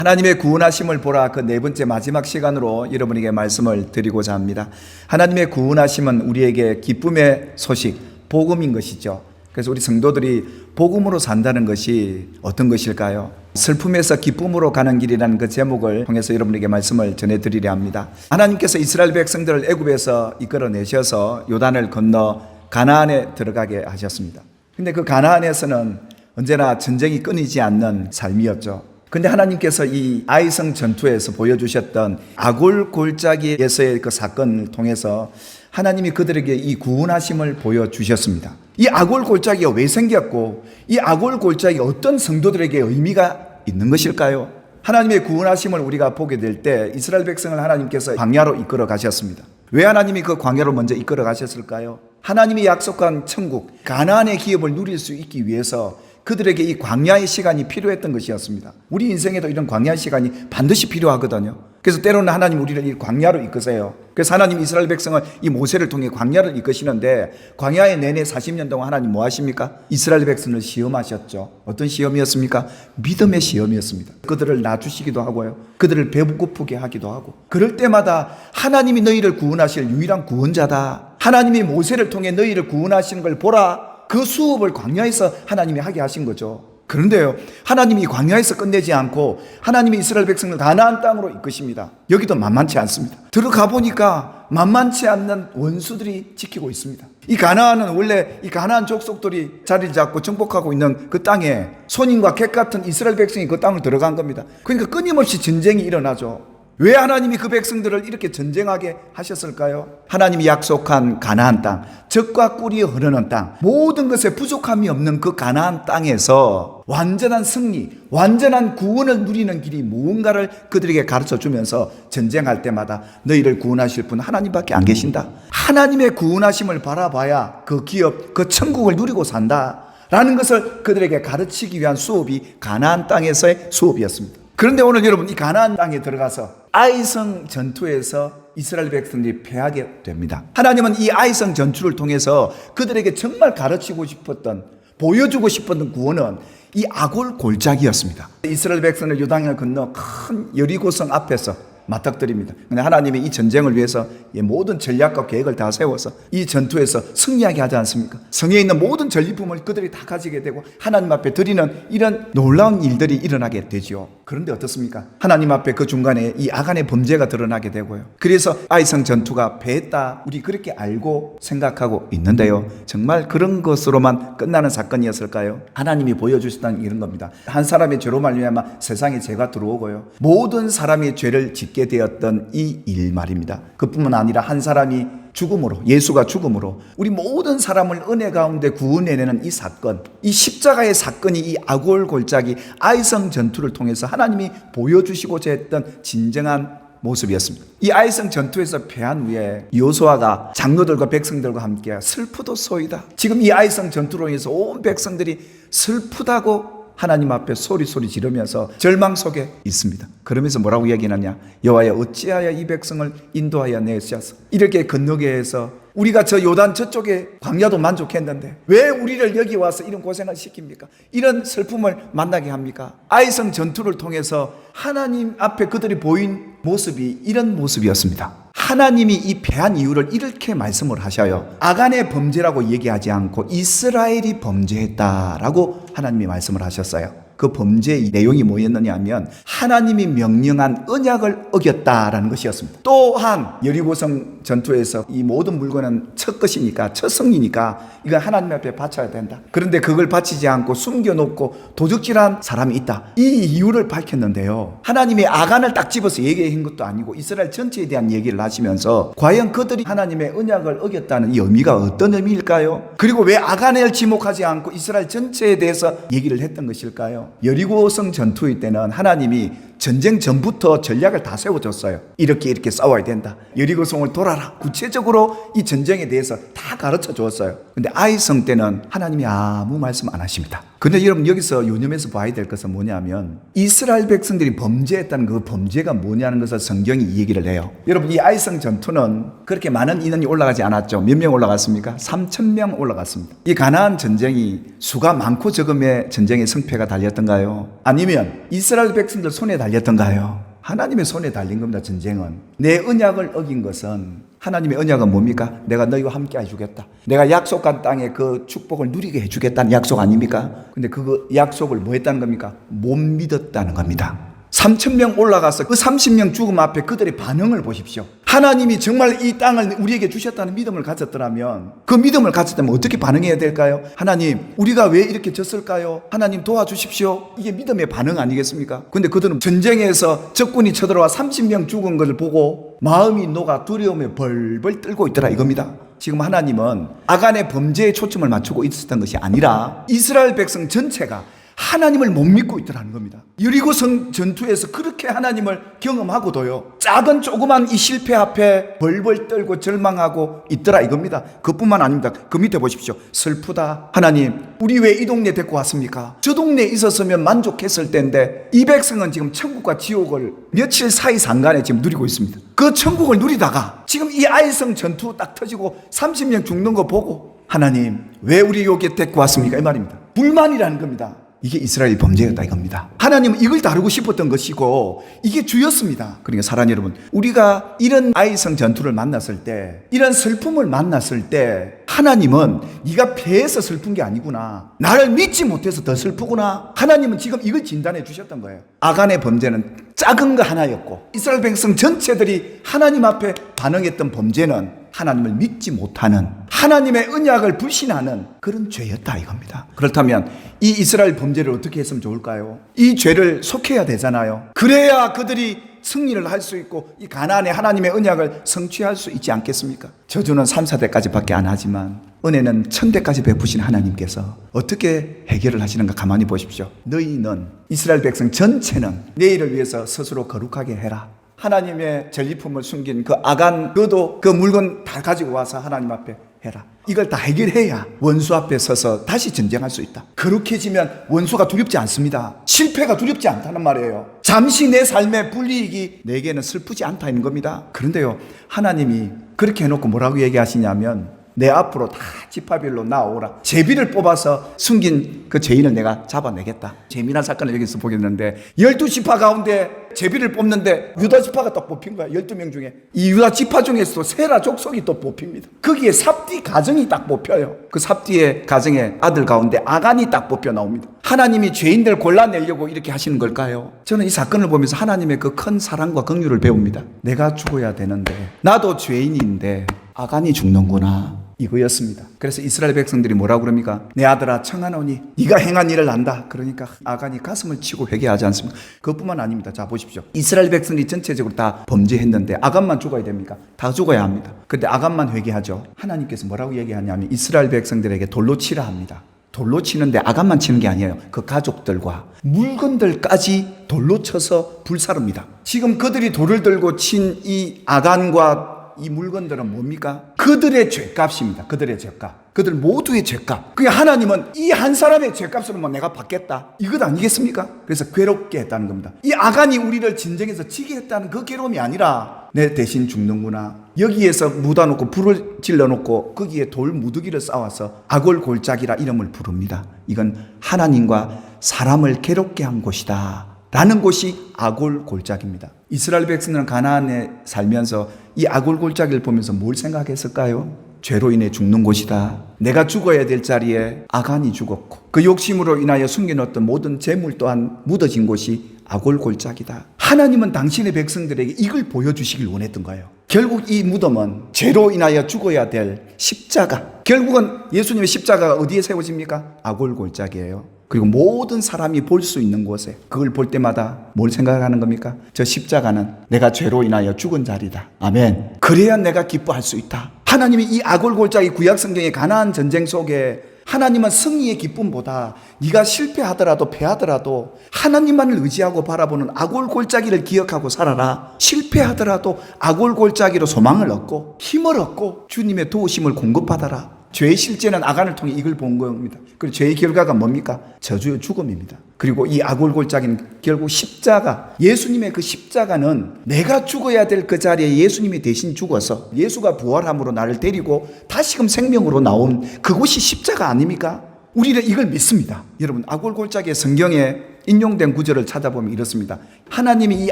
하나님의 구원하심을 보라, 그 네 번째 마지막 시간으로 여러분에게 말씀을 드리고자 합니다. 하나님의 구원하심은 우리에게 기쁨의 소식, 복음인 것이죠. 그래서 우리 성도들이 복음으로 산다는 것이 어떤 것일까요? 슬픔에서 기쁨으로 가는 길이라는 그 제목을 통해서 여러분에게 말씀을 전해드리려 합니다. 하나님께서 이스라엘 백성들을 애굽에서 이끌어내셔서 요단을 건너 가나안에 들어가게 하셨습니다. 근데 그 가나안에서는 언제나 전쟁이 끊이지 않는 삶이었죠. 근데 하나님께서 이 아이성 전투에서 보여주셨던 아골 골짜기에서의 그 사건을 통해서 하나님이 그들에게 이 구원하심을 보여주셨습니다. 이 아골 골짜기가 왜 생겼고 이 아골 골짜기가 어떤 성도들에게 의미가 있는 것일까요? 하나님의 구원하심을 우리가 보게 될 때 이스라엘 백성을 하나님께서 광야로 이끌어 가셨습니다. 왜 하나님이 그 광야로 먼저 이끌어 가셨을까요? 하나님이 약속한 천국, 가나안의 기업을 누릴 수 있기 위해서 그들에게 이 광야의 시간이 필요했던 것이었습니다. 우리 인생에도 이런 광야의 시간이 반드시 필요하거든요. 그래서 때로는 하나님 우리를 이 광야로 이끄세요. 그래서 하나님 이스라엘 백성을 이 모세를 통해 광야를 이끄시는데 광야의 내내 40년 동안 하나님 뭐 하십니까? 이스라엘 백성을 시험하셨죠. 어떤 시험이었습니까? 믿음의 시험이었습니다. 그들을 놔주시기도 하고요. 그들을 배고프게 하기도 하고. 그럴 때마다 하나님이 너희를 구원하실 유일한 구원자다. 하나님이 모세를 통해 너희를 구원하시는 걸 보라. 그 수업을 광야에서 하나님이 하게 하신 거죠. 그런데요, 하나님이 광야에서 끝내지 않고 하나님이 이스라엘 백성을 가나안 땅으로 이끄십니다. 여기도 만만치 않습니다. 들어가 보니까 만만치 않는 원수들이 지키고 있습니다. 이 가나안은 원래 이 가나안 족속들이 자리를 잡고 정복하고 있는 그 땅에 손님과 객 같은 이스라엘 백성이 그 땅을 들어간 겁니다. 그러니까 끊임없이 전쟁이 일어나죠. 왜 하나님이 그 백성들을 이렇게 전쟁하게 하셨을까요? 하나님이 약속한 가나안 땅, 젖과 꿀이 흐르는 땅, 모든 것에 부족함이 없는 그 가나안 땅에서 완전한 승리, 완전한 구원을 누리는 길이 무언가를 그들에게 가르쳐 주면서 전쟁할 때마다 너희를 구원하실 분은 하나님밖에 안 계신다. 하나님의 구원하심을 바라봐야 그 기업, 그 천국을 누리고 산다 라는 것을 그들에게 가르치기 위한 수업이 가나안 땅에서의 수업이었습니다. 그런데 오늘 여러분, 이 가나안 땅에 들어가서 아이성 전투에서 이스라엘 백성들이 패하게 됩니다. 하나님은 이 아이성 전투를 통해서 그들에게 정말 가르치고 싶었던, 보여주고 싶었던 구원은 이 아골 골짜기였습니다. 이스라엘 백성을 요단강을 건너 큰 여리고성 앞에서 맞닥뜨립니다. 근데 하나님이 이 전쟁을 위해서 모든 전략과 계획을 다 세워서 이 전투에서 승리하게 하지 않습니까? 성에 있는 모든 전리품을 그들이 다 가지게 되고 하나님 앞에 드리는 이런 놀라운 일들이 일어나게 되지요. 그런데 어떻습니까? 하나님 앞에 그 중간에 이 아간의 범죄가 드러나게 되고요. 그래서 아이성 전투가 패했다, 우리 그렇게 알고 생각하고 있는데요, 정말 그런 것으로만 끝나는 사건이었을까요? 하나님이 보여주셨다는 이런 겁니다. 한 사람의 죄로 말미암아 세상에 죄가 들어오고요, 모든 사람이 죄를 짓게 되었던 이 일 말입니다. 그뿐만 아니라 한 사람이 죽음으로, 예수가 죽음으로 우리 모든 사람을 은혜 가운데 구원해내는 이 사건, 이 십자가의 사건이 이 아골 골짜기 아이성 전투를 통해서 하나님이 보여주시고자 했던 진정한 모습이었습니다. 이 아이성 전투에서 패한 후에 여호수아가 장로들과 백성들과 함께 슬프도소이다. 지금 이 아이성 전투로 인해서 온 백성들이 슬프다고 하나님 앞에 소리 지르면서 절망 속에 있습니다. 그러면서 뭐라고 이야기하느냐? 여호와여, 어찌하여 이 백성을 인도하여 내시어서 이렇게 건너게 해서 우리가 저 요단 저쪽에 광야도 만족했는데 왜 우리를 여기 와서 이런 고생을 시킵니까? 이런 슬픔을 만나게 합니까? 아이성 전투를 통해서 하나님 앞에 그들이 보인 모습이 이런 모습이었습니다. 하나님이 이 패한 이유를 이렇게 말씀을 하셔요. 아간의 범죄라고 얘기하지 않고 이스라엘이 범죄했다라고 하나님이 말씀을 하셨어요. 그 범죄의 내용이 뭐였느냐 하면 하나님이 명령한 언약을 어겼다라는 것이었습니다. 또한 여리고성 전투에서 이 모든 물건은 첫 것이니까, 첫 승리니까 이건 하나님 앞에 바쳐야 된다. 그런데 그걸 바치지 않고 숨겨놓고 도적질한 사람이 있다. 이 이유를 밝혔는데요, 하나님이 아간을 딱 집어서 얘기한 것도 아니고 이스라엘 전체에 대한 얘기를 하시면서 과연 그들이 하나님의 언약을 어겼다는 이 의미가 어떤 의미일까요? 그리고 왜 아간을 지목하지 않고 이스라엘 전체에 대해서 얘기를 했던 것일까요? 여리고성 전투의 때는 하나님이 전쟁 전부터 전략을 다 세워줬어요. 이렇게 싸워야 된다. 여리고성을 돌아라. 구체적으로 이 전쟁에 대해서 다 가르쳐 주었어요. 근데 아이성 때는 하나님이 아무 말씀 안 하십니다. 근데 여러분 여기서 유념해서 봐야 될 것은 뭐냐면 이스라엘 백성들이 범죄했다는 그 범죄가 뭐냐는 것을 성경이 이 얘기를 해요. 여러분 이 아이성 전투는 그렇게 많은 인원이 올라가지 않았죠. 몇 명 올라갔습니까? 3,000명 올라갔습니다. 이 가나안 전쟁이 수가 많고 적음의 전쟁의 승패가 달렸던가요? 아니면 이스라엘 백성들 손에 달렸던가요? 하나님의 손에 달린 겁니다. 전쟁은. 내 언약을 어긴 것은, 하나님의 언약은 뭡니까? 내가 너희와 함께 해주겠다. 내가 약속한 땅에 그 축복을 누리게 해주겠다는 약속 아닙니까? 근데 그 약속을 뭐 했다는 겁니까? 못 믿었다는 겁니다. 3,000명 올라가서 그 30명 죽음 앞에 그들의 반응을 보십시오. 하나님이 정말 이 땅을 우리에게 주셨다는 믿음을 가졌더라면, 그 믿음을 가졌다면 어떻게 반응해야 될까요? 하나님, 우리가 왜 이렇게 졌을까요? 하나님 도와주십시오. 이게 믿음의 반응 아니겠습니까? 근데 그들은 전쟁에서 적군이 쳐들어와 30명 죽은 것을 보고 마음이 녹아 두려움에 벌벌 떨고 있더라 이겁니다. 지금 하나님은 아간의 범죄에 초점을 맞추고 있었던 것이 아니라 이스라엘 백성 전체가 하나님을 못 믿고 있더라는 겁니다. 여리고성 전투에서 그렇게 하나님을 경험하고도요, 작은 조그만 이 실패 앞에 벌벌 떨고 절망하고 있더라 이겁니다. 그뿐만 아닙니다. 그 밑에 보십시오. 슬프다. 하나님, 우리 왜 이 동네 데리고 왔습니까? 저 동네에 있었으면 만족했을 텐데 이 백성은 지금 천국과 지옥을 며칠 사이 상간에 지금 누리고 있습니다. 그 천국을 누리다가 지금 이 아이성 전투 딱 터지고 30명 죽는 거 보고 하나님, 왜 우리 여기에 데리고 왔습니까? 이 말입니다. 불만이라는 겁니다. 이게 이스라엘 범죄였다 이겁니다. 하나님은 이걸 다루고 싶었던 것이고 이게 주였습니다. 그러니까 사랑하는 여러분, 우리가 이런 아이성 전투를 만났을 때, 이런 슬픔을 만났을 때 하나님은 네가 패해서 슬픈 게 아니구나, 나를 믿지 못해서 더 슬프구나, 하나님은 지금 이걸 진단해 주셨던 거예요. 아간의 범죄는 작은 거 하나였고 이스라엘 백성 전체들이 하나님 앞에 반응했던 범죄는 하나님을 믿지 못하는, 하나님의 언약을 불신하는 그런 죄였다 이겁니다. 그렇다면 이 이스라엘 범죄를 어떻게 했으면 좋을까요? 이 죄를 속해야 되잖아요. 그래야 그들이 승리를 할 수 있고 이 가나안의 하나님의 언약을 성취할 수 있지 않겠습니까? 저주는 3, 4대까지밖에 안 하지만 은혜는 1000대까지 베푸신 하나님께서 어떻게 해결을 하시는가 가만히 보십시오. 너희는, 이스라엘 백성 전체는 내일을 위해서 스스로 거룩하게 해라. 하나님의 전리품을 숨긴 그 아간, 너도 그 물건 다 가지고 와서 하나님 앞에 해라. 이걸 다 해결해야 원수 앞에 서서 다시 전쟁할 수 있다. 거룩해지면 원수가 두렵지 않습니다. 실패가 두렵지 않다는 말이에요. 잠시 내 삶의 불이익이 내게는 슬프지 않다는 겁니다. 그런데요, 하나님이 그렇게 해놓고 뭐라고 얘기하시냐면, 내 앞으로 다 지파별로 나오라. 제비를 뽑아서 숨긴 그 죄인을 내가 잡아내겠다. 재미난 사건을 여기서 보겠는데, 12지파 가운데 제비를 뽑는데 유다 지파가 또 뽑힌 거야. 12명 중에. 이 유다 지파 중에서도 세라 족속이 또 뽑힙니다. 거기에 삽디 가정이 딱 뽑혀요. 그 삽디의 가정의 아들 가운데 아간이 딱 뽑혀 나옵니다. 하나님이 죄인들 골라내려고 이렇게 하시는 걸까요? 저는 이 사건을 보면서 하나님의 그 큰 사랑과 긍휼을 배웁니다. 내가 죽어야 되는데, 나도 죄인인데 아간이 죽는구나, 이거였습니다. 그래서 이스라엘 백성들이 뭐라고 그럽니까? 내 아들아 청하노니 네가 행한 일을 안다. 그러니까 아간이 가슴을 치고 회개하지 않습니까? 그것뿐만 아닙니다. 자 보십시오. 이스라엘 백성들이 전체적으로 다 범죄했는데 아간만 죽어야 됩니까? 다 죽어야 합니다. 그런데 아간만 회개하죠. 하나님께서 뭐라고 얘기하냐면 이스라엘 백성들에게 돌로 치라 합니다. 돌로 치는데 아간만 치는 게 아니에요. 그 가족들과 물건들까지 돌로 쳐서 불사릅니다. 지금 그들이 돌을 들고 친 이 아간과 이 물건들은 뭡니까? 그들의 죄값입니다. 그들의 죄값. 그들 모두의 죄값. 그게 하나님은 이 한 사람의 죄값으로 뭐 내가 받겠다, 이것 아니겠습니까? 그래서 괴롭게 했다는 겁니다. 이 아간이 우리를 진정해서 지게 했다는 그 괴로움이 아니라 내 대신 죽는구나. 여기에서 묻어놓고 불을 질러놓고 거기에 돌 무더기를 쌓아서 아골골짜기라 이름을 부릅니다. 이건 하나님과 사람을 괴롭게 한 곳이다 라는 곳이 아골골짜기입니다. 이스라엘 백성들은 가나안에 살면서 이 아골골짜기를 보면서 뭘 생각했을까요? 죄로 인해 죽는 곳이다. 내가 죽어야 될 자리에 아간이 죽었고 그 욕심으로 인하여 숨겨놓았던 모든 재물 또한 묻어진 곳이 아골골짜기다. 하나님은 당신의 백성들에게 이걸 보여주시길 원했던 거예요. 결국 이 무덤은 죄로 인하여 죽어야 될 십자가, 결국은 예수님의 십자가가 어디에 세워집니까? 아골골짜기예요. 그리고 모든 사람이 볼 수 있는 곳에, 그걸 볼 때마다 뭘 생각하는 겁니까? 저 십자가는 내가 죄로 인하여 죽은 자리다. 아멘. 그래야 내가 기뻐할 수 있다. 하나님이 이 아골골짜기, 구약성경의 가나안 전쟁 속에 하나님은 승리의 기쁨보다 네가 실패하더라도 패하더라도 하나님만을 의지하고 바라보는 아골골짜기를 기억하고 살아라. 실패하더라도 아골골짜기로 소망을 얻고 힘을 얻고 주님의 도우심을 공급받아라. 죄의 실제는 아간을 통해 이걸 본 겁니다. 그리고 죄의 결과가 뭡니까? 저주의 죽음입니다. 그리고 이 아골골짜기는 결국 십자가, 예수님의 그 십자가는 내가 죽어야 될 그 자리에 예수님이 대신 죽어서 예수가 부활함으로 나를 데리고 다시금 생명으로 나온 그곳이 십자가 아닙니까? 우리는 이걸 믿습니다. 여러분, 아골골짜기의 성경에 인용된 구절을 찾아보면 이렇습니다. 하나님이 이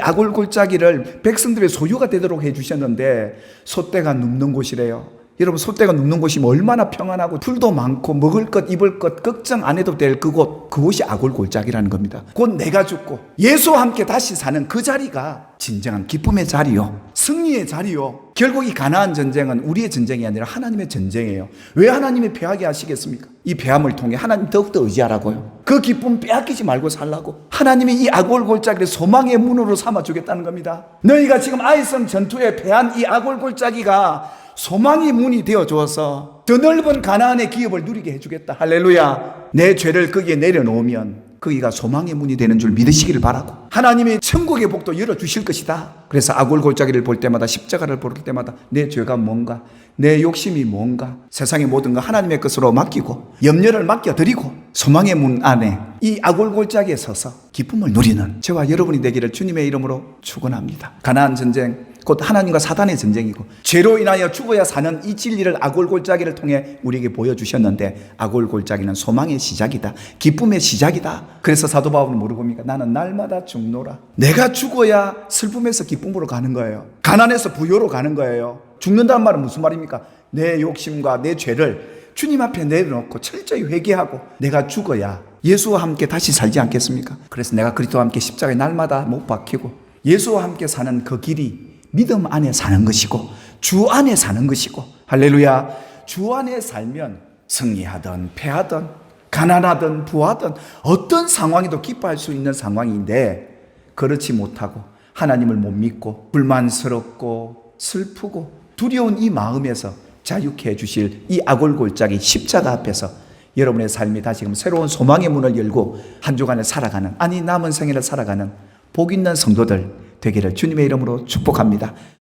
아골골짜기를 백성들의 소유가 되도록 해주셨는데 소떼가 눕는 곳이래요. 여러분, 소떼가 눕는 곳이 얼마나 평안하고 풀도 많고 먹을 것 입을 것 걱정 안 해도 될 그곳이 아골골짜기라는 겁니다. 곧 내가 죽고 예수와 함께 다시 사는 그 자리가 진정한 기쁨의 자리요, 승리의 자리요. 결국 이 가나안 전쟁은 우리의 전쟁이 아니라 하나님의 전쟁이에요. 왜 하나님이 패하게 하시겠습니까? 이 패함을 통해 하나님 더욱더 의지하라고요. 그 기쁨 빼앗기지 말고 살라고 하나님이 이 아골골짜기를 소망의 문으로 삼아주겠다는 겁니다. 너희가 지금 아이성 전투에 패한 이 아골골짜기가 소망의 문이 되어 주어서 더 넓은 가나안의 기업을 누리게 해주겠다. 할렐루야. 내 죄를 거기에 내려놓으면 거기가 소망의 문이 되는 줄 믿으시기를 바라고, 하나님이 천국의 복도 열어주실 것이다. 그래서 아골골짜기를 볼 때마다, 십자가를 볼 때마다 내 죄가 뭔가, 내 욕심이 뭔가, 세상의 모든 거 하나님의 것으로 맡기고 염려를 맡겨드리고 소망의 문 안에 이 아골골짜기에 서서 기쁨을 누리는 저와 여러분이 되기를 주님의 이름으로 축원합니다. 가나안 전쟁 곧 하나님과 사단의 전쟁이고 죄로 인하여 죽어야 사는 이 진리를 아골골짜기를 통해 우리에게 보여주셨는데, 아골골짜기는 소망의 시작이다, 기쁨의 시작이다. 그래서 사도 바울은 뭐라고 합니까? 나는 날마다 죽노라. 내가 죽어야 슬픔에서 기쁨으로 가는 거예요. 가난에서 부요로 가는 거예요. 죽는다는 말은 무슨 말입니까? 내 욕심과 내 죄를 주님 앞에 내려놓고 철저히 회개하고 내가 죽어야 예수와 함께 다시 살지 않겠습니까? 그래서 내가 그리스도와 함께 십자가에 날마다 못 박히고 예수와 함께 사는 그 길이 믿음 안에 사는 것이고 주 안에 사는 것이고, 할렐루야. 주 안에 살면 승리하든 패하든 가난하든 부하든 어떤 상황에도 기뻐할 수 있는 상황인데, 그렇지 못하고 하나님을 못 믿고 불만스럽고 슬프고 두려운 이 마음에서 자유케 해주실 이 아골골짜기 십자가 앞에서 여러분의 삶이 다시금 새로운 소망의 문을 열고 한 주간을 살아가는, 아니 남은 생애를 살아가는 복 있는 성도들 되기를 주님의 이름으로 축복합니다.